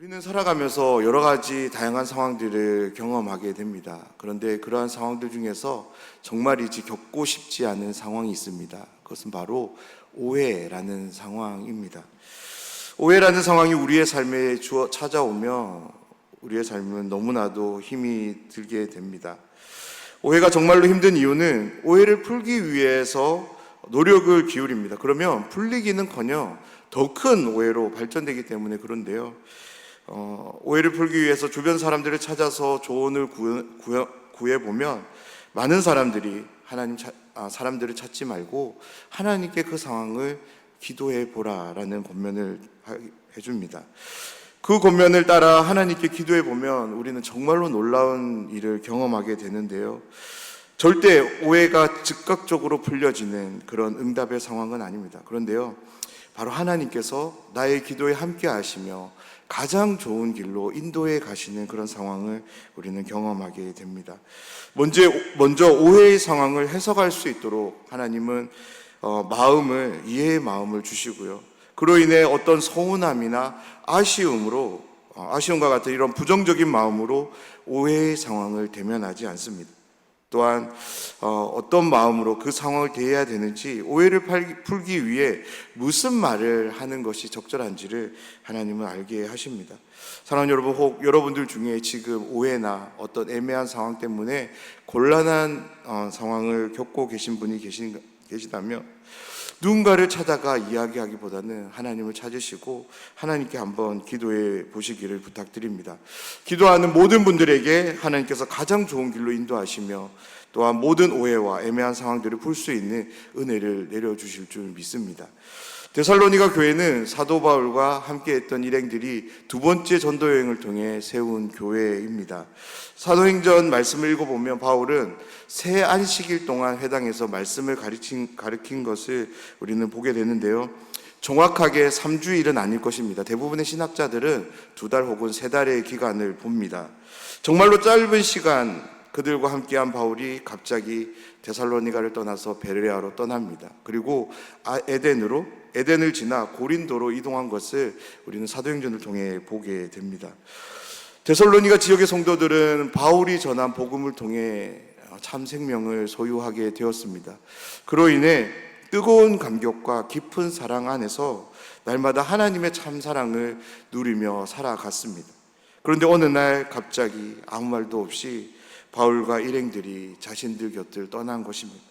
우리는 살아가면서 여러 가지 다양한 상황들을 경험하게 됩니다. 그런데 그러한 상황들 중에서 정말이지 겪고 싶지 않은 상황이 있습니다. 그것은 바로 오해라는 상황입니다. 오해라는 상황이 우리의 삶에 찾아오면 우리의 삶은 너무나도 힘이 들게 됩니다. 오해가 정말로 힘든 이유는 오해를 풀기 위해서 노력을 기울입니다. 그러면 풀리기는커녕 더 큰 오해로 발전되기 때문에 그런데요. 오해를 풀기 위해서 주변 사람들을 찾아서 조언을 구해보면 많은 사람들이 사람들을 찾지 말고 하나님께 그 상황을 기도해 보라라는 권면을 해줍니다. 그 권면을 따라 하나님께 기도해 보면 우리는 정말로 놀라운 일을 경험하게 되는데요. 절대 오해가 즉각적으로 풀려지는 그런 응답의 상황은 아닙니다. 그런데요, 바로 하나님께서 나의 기도에 함께 하시며 가장 좋은 길로 인도해 가시는 그런 상황을 우리는 경험하게 됩니다. 먼저 오해의 상황을 해석할 수 있도록 하나님은 이해의 마음을 주시고요. 그로 인해 어떤 서운함이나 아쉬움과 같은 이런 부정적인 마음으로 오해의 상황을 대면하지 않습니다. 또한 어떤 마음으로 그 상황을 대해야 되는지, 오해를 풀기 위해 무슨 말을 하는 것이 적절한지를 하나님은 알게 하십니다. 사랑하는 여러분, 혹 여러분들 중에 지금 오해나 어떤 애매한 상황 때문에 곤란한 상황을 겪고 계신 분이 계시다면 누군가를 찾아가 이야기하기보다는 하나님을 찾으시고 하나님께 한번 기도해 보시기를 부탁드립니다. 기도하는 모든 분들에게 하나님께서 가장 좋은 길로 인도하시며 또한 모든 오해와 애매한 상황들을 풀 수 있는 은혜를 내려주실 줄 믿습니다. 데살로니가 교회는 사도 바울과 함께했던 일행들이 두 번째 전도 여행을 통해 세운 교회입니다. 사도행전 말씀을 읽어보면 바울은 새 안식일 동안 회당에서 말씀을 가르친 것을 우리는 보게 되는데요. 정확하게 3주일은 아닐 것입니다. 대부분의 신학자들은 2달 혹은 3달의 기간을 봅니다. 정말로 짧은 시간 그들과 함께한 바울이 갑자기 데살로니가를 떠나서 베레아로 떠납니다. 그리고 에덴을 지나 고린도로 이동한 것을 우리는 사도행전을 통해 보게 됩니다. 데살로니가 지역의 성도들은 바울이 전한 복음을 통해 참 생명을 소유하게 되었습니다. 그로 인해 뜨거운 감격과 깊은 사랑 안에서 날마다 하나님의 참 사랑을 누리며 살아갔습니다. 그런데 어느 날 갑자기 아무 말도 없이 바울과 일행들이 자신들 곁을 떠난 것입니다.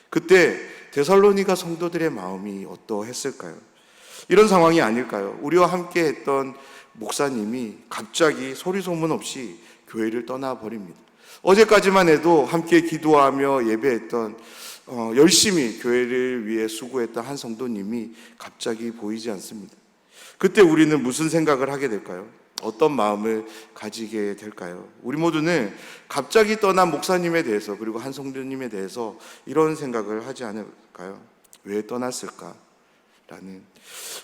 그때 데살로니가 성도들의 마음이 어떠했을까요? 이런 상황이 아닐까요? 우리와 함께 했던 목사님이 갑자기 소리 소문 없이 교회를 떠나버립니다. 어제까지만 해도 함께 기도하며 예배했던 열심히 교회를 위해 수고했던 한 성도님이 갑자기 보이지 않습니다. 그때 우리는 무슨 생각을 하게 될까요? 어떤 마음을 가지게 될까요? 우리 모두는 갑자기 떠난 목사님에 대해서, 그리고 한 성도님에 대해서 이런 생각을 하지 않을까요? 왜 떠났을까?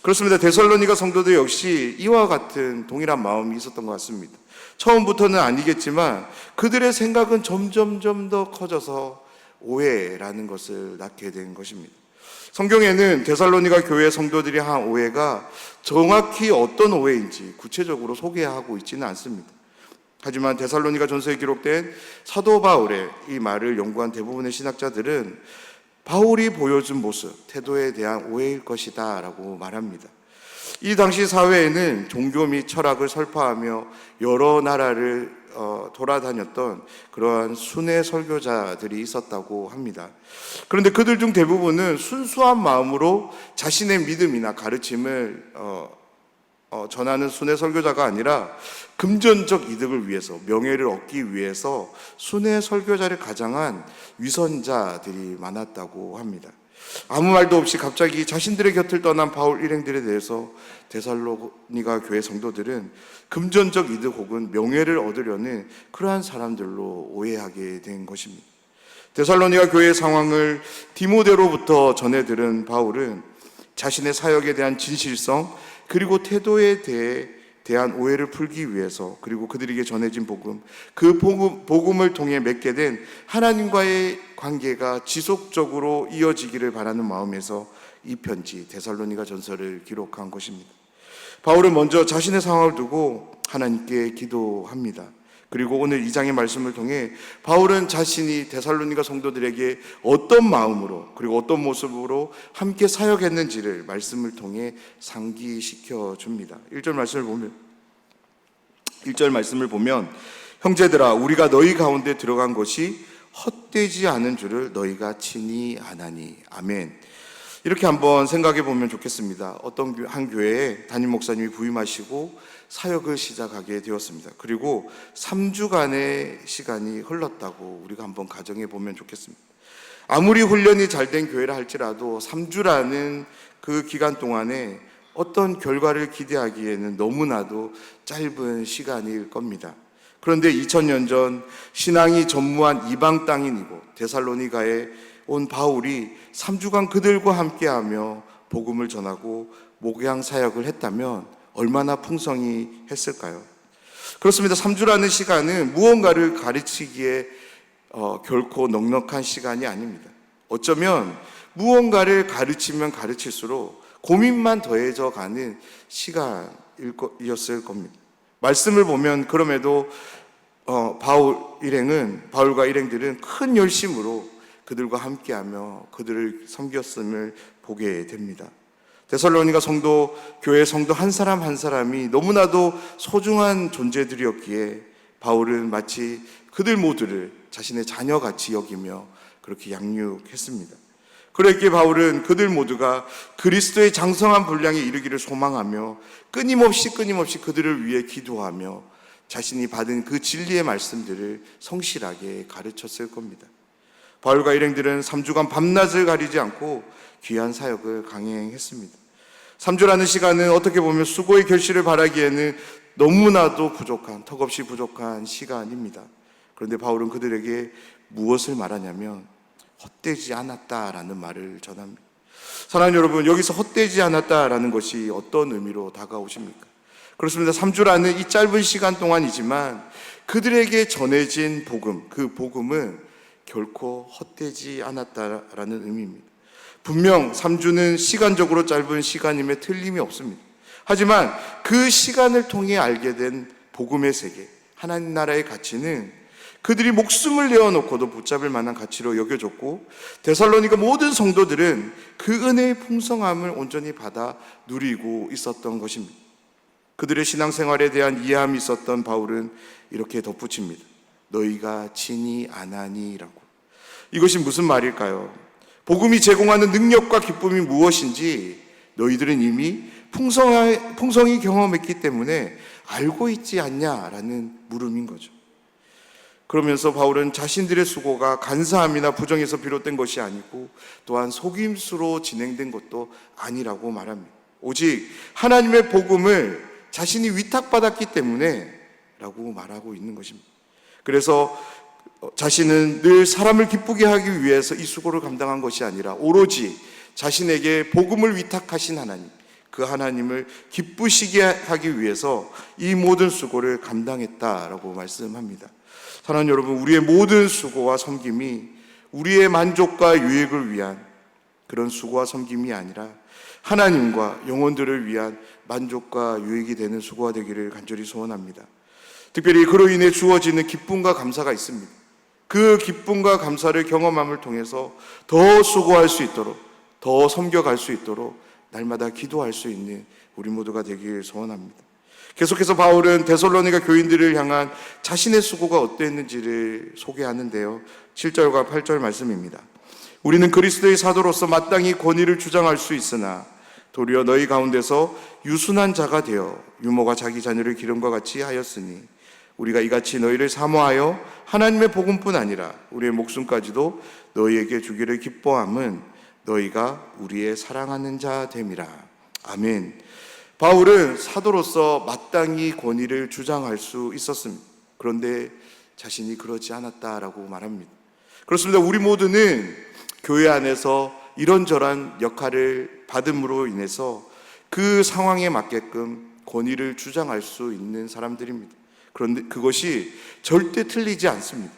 그렇습니다. 데살로니가 성도들 역시 이와 같은 동일한 마음이 있었던 것 같습니다. 처음부터는 아니겠지만 그들의 생각은 점점 더 커져서 오해라는 것을 낳게 된 것입니다. 성경에는 데살로니가 교회 성도들이 한 오해가 정확히 어떤 오해인지 구체적으로 소개하고 있지는 않습니다. 하지만 데살로니가 전서에 기록된 사도 바울의 이 말을 연구한 대부분의 신학자들은 바울이 보여준 모습, 태도에 대한 오해일 것이다 라고 말합니다. 이 당시 사회에는 종교 및 철학을 설파하며 여러 나라를 돌아다녔던 그러한 순회 설교자들이 있었다고 합니다. 그런데 그들 중 대부분은 순수한 마음으로 자신의 믿음이나 가르침을 전하는 순회 설교자가 아니라 금전적 이득을 위해서, 명예를 얻기 위해서 순회 설교자를 가장한 위선자들이 많았다고 합니다. 아무 말도 없이 갑자기 자신들의 곁을 떠난 바울 일행들에 대해서 데살로니가 교회 성도들은 금전적 이득 혹은 명예를 얻으려는 그러한 사람들로 오해하게 된 것입니다. 데살로니가 교회의 상황을 디모데로부터 전해 들은 바울은 자신의 사역에 대한 진실성 그리고 태도에 대한 오해를 풀기 위해서, 그리고 그들에게 전해진 복음, 그 복음을 통해 맺게 된 하나님과의 관계가 지속적으로 이어지기를 바라는 마음에서 이 편지 데살로니가 전서를 기록한 것입니다. 바울은 먼저 자신의 상황을 두고 하나님께 기도합니다. 그리고 오늘 2장의 말씀을 통해 바울은 자신이 데살로니가 성도들에게 어떤 마음으로 그리고 어떤 모습으로 함께 사역했는지를 말씀을 통해 상기시켜 줍니다. 1절 말씀을 보면 형제들아 우리가 너희 가운데 들어간 것이 헛되지 않은 줄을 너희가 친히 아나니. 아멘. 이렇게 한번 생각해 보면 좋겠습니다. 어떤 한 교회에 담임 목사님이 부임하시고 사역을 시작하게 되었습니다. 그리고 3주간의 시간이 흘렀다고 우리가 한번 가정해 보면 좋겠습니다. 아무리 훈련이 잘 된 교회라 할지라도 3주라는 그 기간 동안에 어떤 결과를 기대하기에는 너무나도 짧은 시간일 겁니다. 그런데 2000년 전 신앙이 전무한 이방 땅인이고 데살로니가에 온 바울이 3주간 그들과 함께하며 복음을 전하고 목양 사역을 했다면 얼마나 풍성히 했을까요? 그렇습니다. 3주라는 시간은 무언가를 가르치기에 결코 넉넉한 시간이 아닙니다. 어쩌면 무언가를 가르치면 가르칠수록 고민만 더해져 가는 시간이었을 겁니다. 말씀을 보면 그럼에도 바울과 일행들은 큰 열심으로 그들과 함께하며 그들을 섬겼음을 보게 됩니다. 데살로니가 교회 성도 한 사람 한 사람이 너무나도 소중한 존재들이었기에 바울은 마치 그들 모두를 자신의 자녀같이 여기며 그렇게 양육했습니다. 그랬기에 바울은 그들 모두가 그리스도의 장성한 분량에 이르기를 소망하며 끊임없이 그들을 위해 기도하며 자신이 받은 그 진리의 말씀들을 성실하게 가르쳤을 겁니다. 바울과 일행들은 3주간 밤낮을 가리지 않고 귀한 사역을 강행했습니다. 3주라는 시간은 어떻게 보면 수고의 결실을 바라기에는 너무나도 턱없이 부족한 시간입니다. 그런데 바울은 그들에게 무엇을 말하냐면 헛되지 않았다라는 말을 전합니다. 사랑하는 여러분, 여기서 헛되지 않았다라는 것이 어떤 의미로 다가오십니까? 그렇습니다. 3주라는 이 짧은 시간 동안이지만 그들에게 전해진 복음, 그 복음은 결코 헛되지 않았다라는 의미입니다. 분명 3주는 시간적으로 짧은 시간임에 틀림이 없습니다. 하지만 그 시간을 통해 알게 된 복음의 세계, 하나님 나라의 가치는 그들이 목숨을 내어놓고도 붙잡을 만한 가치로 여겨졌고 데살로니가 모든 성도들은 그 은혜의 풍성함을 온전히 받아 누리고 있었던 것입니다. 그들의 신앙생활에 대한 이해함이 있었던 바울은 이렇게 덧붙입니다. 너희가 친히 아나니라고. 이것이 무슨 말일까요? 복음이 제공하는 능력과 기쁨이 무엇인지 너희들은 이미 풍성히 경험했기 때문에 알고 있지 않냐라는 물음인 거죠. 그러면서 바울은 자신들의 수고가 간사함이나 부정에서 비롯된 것이 아니고 또한 속임수로 진행된 것도 아니라고 말합니다. 오직 하나님의 복음을 자신이 위탁받았기 때문에 라고 말하고 있는 것입니다. 그래서 자신은 늘 사람을 기쁘게 하기 위해서 이 수고를 감당한 것이 아니라 오로지 자신에게 복음을 위탁하신 하나님, 그 하나님을 기쁘시게 하기 위해서 이 모든 수고를 감당했다라고 말씀합니다. 사랑하는 여러분, 우리의 모든 수고와 섬김이 우리의 만족과 유익을 위한 그런 수고와 섬김이 아니라 하나님과 영혼들을 위한 만족과 유익이 되는 수고가 되기를 간절히 소원합니다. 특별히 그로 인해 주어지는 기쁨과 감사가 있습니다. 그 기쁨과 감사를 경험함을 통해서 더 수고할 수 있도록, 더 섬겨갈 수 있도록 날마다 기도할 수 있는 우리 모두가 되길 소원합니다. 계속해서 바울은 데살로니가 교인들을 향한 자신의 수고가 어땠는지를 소개하는데요. 7절과 8절 말씀입니다. 우리는 그리스도의 사도로서 마땅히 권위를 주장할 수 있으나 도리어 너희 가운데서 유순한 자가 되어 유모가 자기 자녀를 기름과 같이 하였으니 우리가 이같이 너희를 사모하여 하나님의 복음뿐 아니라 우리의 목숨까지도 너희에게 주기를 기뻐함은 너희가 우리의 사랑하는 자 됨이라. 아멘. 바울은 사도로서 마땅히 권위를 주장할 수 있었습니다. 그런데 자신이 그러지 않았다라고 말합니다. 그렇습니다. 우리 모두는 교회 안에서 이런저런 역할을 받음으로 인해서 그 상황에 맞게끔 권위를 주장할 수 있는 사람들입니다. 그런데 그것이 절대 틀리지 않습니다.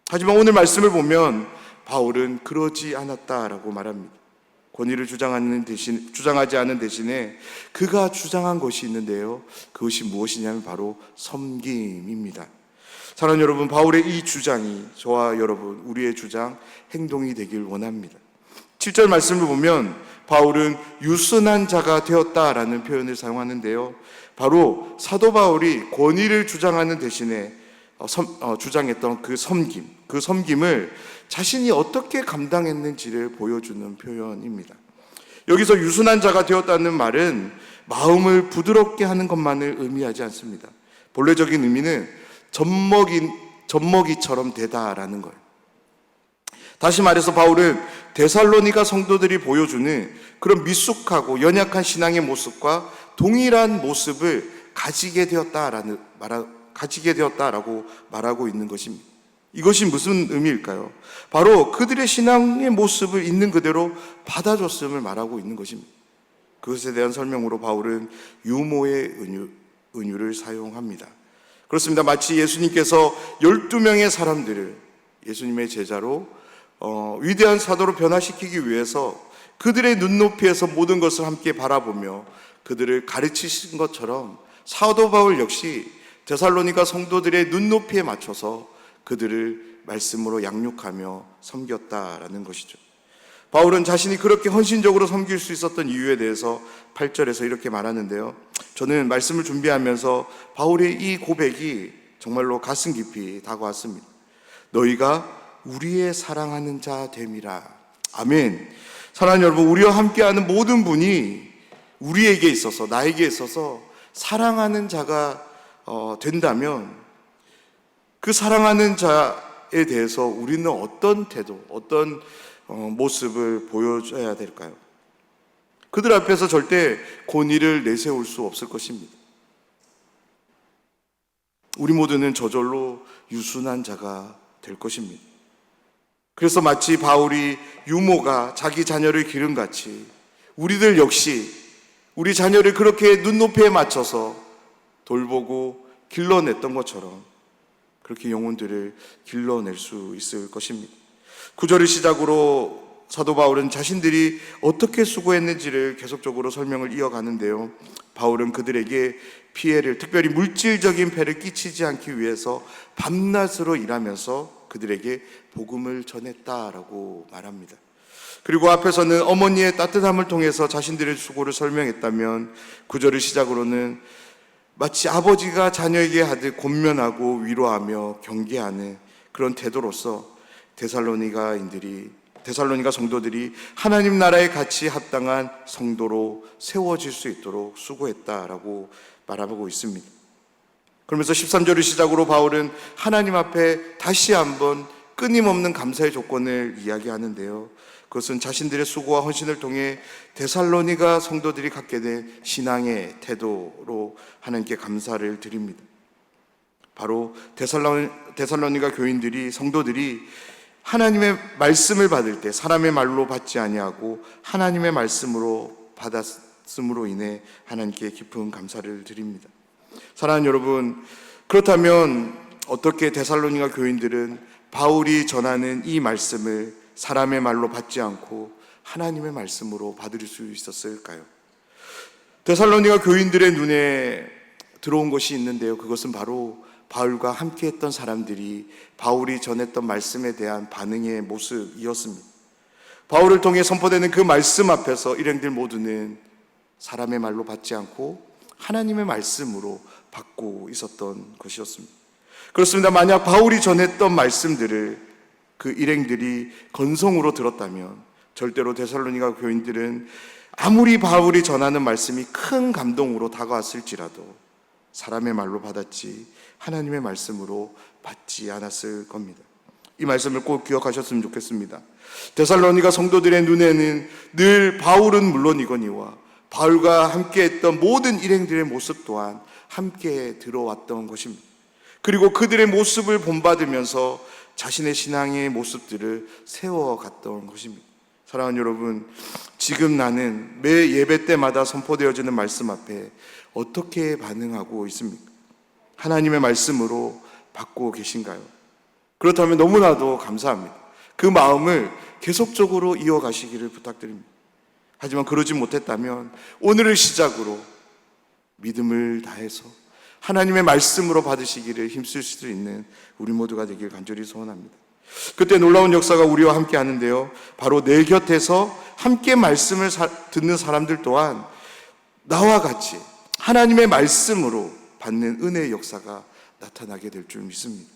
하지만 오늘 말씀을 보면 바울은 그러지 않았다라고 말합니다. 권위를 주장하지 않은 대신에 그가 주장한 것이 있는데요. 그것이 무엇이냐면 바로 섬김입니다. 사랑하는 여러분, 바울의 이 주장이 저와 여러분, 우리의 주장, 행동이 되길 원합니다. 7절 말씀을 보면 바울은 유순한 자가 되었다라는 표현을 사용하는데요. 바로 사도 바울이 권위를 주장하는 대신에 주장했던 그 섬김을 자신이 어떻게 감당했는지를 보여주는 표현입니다. 여기서 유순한 자가 되었다는 말은 마음을 부드럽게 하는 것만을 의미하지 않습니다. 본래적인 의미는 젖먹이처럼 되다라는 거예요. 다시 말해서 바울은 데살로니가 성도들이 보여주는 그런 미숙하고 연약한 신앙의 모습과 동일한 모습을 가지게 되었다라고 말하고 있는 것입니다. 이것이 무슨 의미일까요? 바로 그들의 신앙의 모습을 있는 그대로 받아줬음을 말하고 있는 것입니다. 그것에 대한 설명으로 바울은 유모의 은유를 사용합니다. 그렇습니다. 마치 예수님께서 12명의 사람들을 예수님의 제자로 위대한 사도로 변화시키기 위해서 그들의 눈높이에서 모든 것을 함께 바라보며 그들을 가르치신 것처럼 사도 바울 역시 데살로니가 성도들의 눈높이에 맞춰서 그들을 말씀으로 양육하며 섬겼다라는 것이죠. 바울은 자신이 그렇게 헌신적으로 섬길 수 있었던 이유에 대해서 8절에서 이렇게 말하는데요. 저는 말씀을 준비하면서 바울의 이 고백이 정말로 가슴 깊이 다가왔습니다. 너희가 우리의 사랑하는 자 됨이라. 아멘. 사랑하는 여러분, 우리와 함께하는 모든 분이 우리에게 있어서, 나에게 있어서 사랑하는 자가 된다면 그 사랑하는 자에 대해서 우리는 어떤 태도, 어떤 모습을 보여줘야 될까요? 그들 앞에서 절대 권위를 내세울 수 없을 것입니다. 우리 모두는 저절로 유순한 자가 될 것입니다. 그래서 마치 바울이 유모가 자기 자녀를 기름같이 우리들 역시 우리 자녀를 그렇게 눈높이에 맞춰서 돌보고 길러냈던 것처럼 그렇게 영혼들을 길러낼 수 있을 것입니다. 9절을 시작으로 사도 바울은 자신들이 어떻게 수고했는지를 계속적으로 설명을 이어가는데요. 바울은 그들에게 피해를, 특별히 물질적인 폐를 끼치지 않기 위해서 밤낮으로 일하면서 그들에게 복음을 전했다라고 말합니다. 그리고 앞에서는 어머니의 따뜻함을 통해서 자신들의 수고를 설명했다면 9절을 시작으로는 마치 아버지가 자녀에게 하듯 권면하고 위로하며 경계하는 그런 태도로서 데살로니가 성도들이 하나님 나라에 같이 합당한 성도로 세워질 수 있도록 수고했다라고 말하고 있습니다. 그러면서 13절을 시작으로 바울은 하나님 앞에 다시 한번 끊임없는 감사의 조건을 이야기하는데요. 그것은 자신들의 수고와 헌신을 통해 데살로니가 성도들이 갖게 된 신앙의 태도로 하나님께 감사를 드립니다. 바로 데살로니가 교인들이, 성도들이 하나님의 말씀을 받을 때 사람의 말로 받지 아니하고 하나님의 말씀으로 받았음으로 인해 하나님께 깊은 감사를 드립니다. 사랑하는 여러분, 그렇다면 어떻게 데살로니가 교인들은 바울이 전하는 이 말씀을 사람의 말로 받지 않고 하나님의 말씀으로 받을 수 있었을까요? 데살로니가 교인들의 눈에 들어온 것이 있는데요. 그것은 바로 바울과 함께했던 사람들이 바울이 전했던 말씀에 대한 반응의 모습이었습니다. 바울을 통해 선포되는 그 말씀 앞에서 일행들 모두는 사람의 말로 받지 않고 하나님의 말씀으로 받고 있었던 것이었습니다. 그렇습니다. 만약 바울이 전했던 말씀들을 그 일행들이 건성으로 들었다면 절대로 데살로니가 교인들은 아무리 바울이 전하는 말씀이 큰 감동으로 다가왔을지라도 사람의 말로 받았지 하나님의 말씀으로 받지 않았을 겁니다. 이 말씀을 꼭 기억하셨으면 좋겠습니다. 데살로니가 성도들의 눈에는 늘 바울은 물론이거니와 바울과 함께했던 모든 일행들의 모습 또한 함께 들어왔던 것입니다. 그리고 그들의 모습을 본받으면서 자신의 신앙의 모습들을 세워갔던 것입니다. 사랑하는 여러분, 지금 나는 매 예배 때마다 선포되어지는 말씀 앞에 어떻게 반응하고 있습니까? 하나님의 말씀으로 받고 계신가요? 그렇다면 너무나도 감사합니다. 그 마음을 계속적으로 이어가시기를 부탁드립니다. 하지만 그러지 못했다면 오늘을 시작으로 믿음을 다해서 하나님의 말씀으로 받으시기를 힘쓸 수 있는 우리 모두가 되길 간절히 소원합니다. 그때 놀라운 역사가 우리와 함께 하는데요, 바로 내 곁에서 함께 말씀을 듣는 사람들 또한 나와 같이 하나님의 말씀으로 받는 은혜의 역사가 나타나게 될 줄 믿습니다.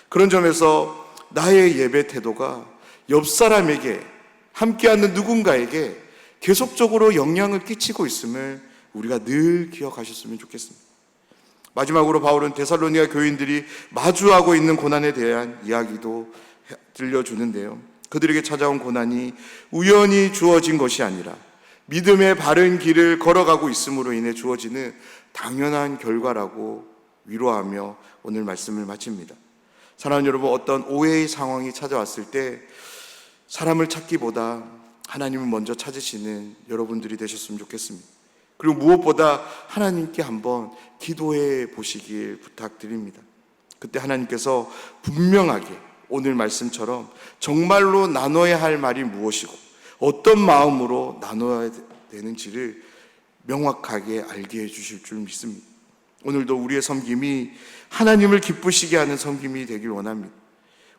그런 점에서 나의 예배 태도가 옆 사람에게, 함께하는 누군가에게 계속적으로 영향을 끼치고 있음을 우리가 늘 기억하셨으면 좋겠습니다. 마지막으로 바울은 데살로니가 교인들이 마주하고 있는 고난에 대한 이야기도 들려주는데요, 그들에게 찾아온 고난이 우연히 주어진 것이 아니라 믿음의 바른 길을 걸어가고 있음으로 인해 주어지는 당연한 결과라고 위로하며 오늘 말씀을 마칩니다. 사랑하는 여러분, 어떤 오해의 상황이 찾아왔을 때 사람을 찾기보다 하나님을 먼저 찾으시는 여러분들이 되셨으면 좋겠습니다. 그리고 무엇보다 하나님께 한번 기도해 보시길 부탁드립니다. 그때 하나님께서 분명하게 오늘 말씀처럼 정말로 나눠야 할 말이 무엇이고 어떤 마음으로 나눠야 되는지를 명확하게 알게 해주실 줄 믿습니다. 오늘도 우리의 섬김이 하나님을 기쁘시게 하는 섬김이 되길 원합니다.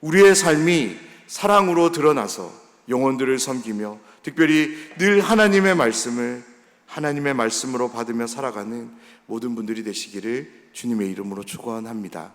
우리의 삶이 사랑으로 드러나서 영혼들을 섬기며 특별히 늘 하나님의 말씀으로 받으며 살아가는 모든 분들이 되시기를 주님의 이름으로 축원합니다.